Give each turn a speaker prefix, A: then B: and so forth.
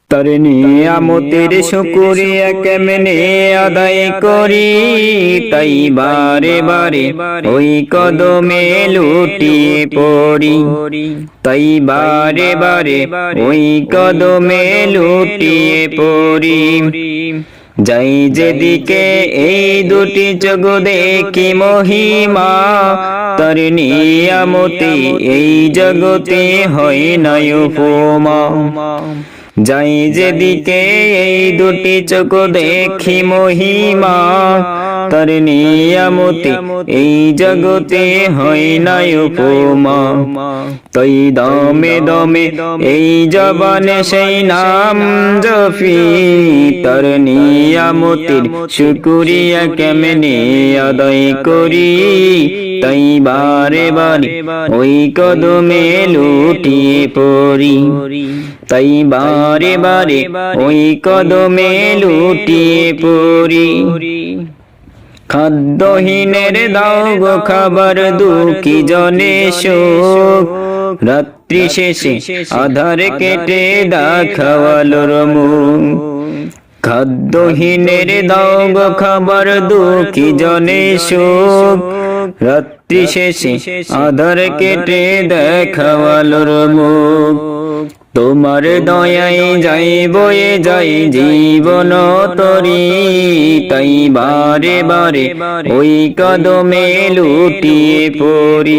A: তার নিয়ামতের শুকরিয়া কেমনে আদায় করি, তাই বারে বারে ওই কদমে লুটিয়ে পড়ি, তাই বারে বারে ওই কদমে লুটিয়ে পড়ি। যাই যেদিকে এই দুটি চোখ দেখি মহিমা, তার নিয়ামতে এই জগতে হয় না উপমা। যাই যেদিকে এই দুটি চোখ দেখি মহিমা, তার নিয়ামতে এই জগতে হয় না উপমা। তাই দমে দমে এই জবানে সেই নাম জপি, তার নিয়ামতের শুকরিয়া কেমনে আদায় করি, তাই বারে বারে ওই কদমে লুটিয়ে পড়ি, তাই বারে বারে ওই কদমে লুটিয়ে পড়ি। খাদ্যহীনের দাও গো খাবার, দুঃখী জনে সুখ, রাত্রি শেষে আধার কেটে দেখাওয়ালোর মুখ। খাদ্যহীনের দাও গো খাবার, দুঃখী জনে সুখ, রাত্রি শেষে আধার কেটে দেখাওয়ালোর মুখ। তোমার দয়ায় যাই বয়ে যাই জীবন তরি, তাই বারে বারে ওই কদমে লুটিয়ে পড়ি।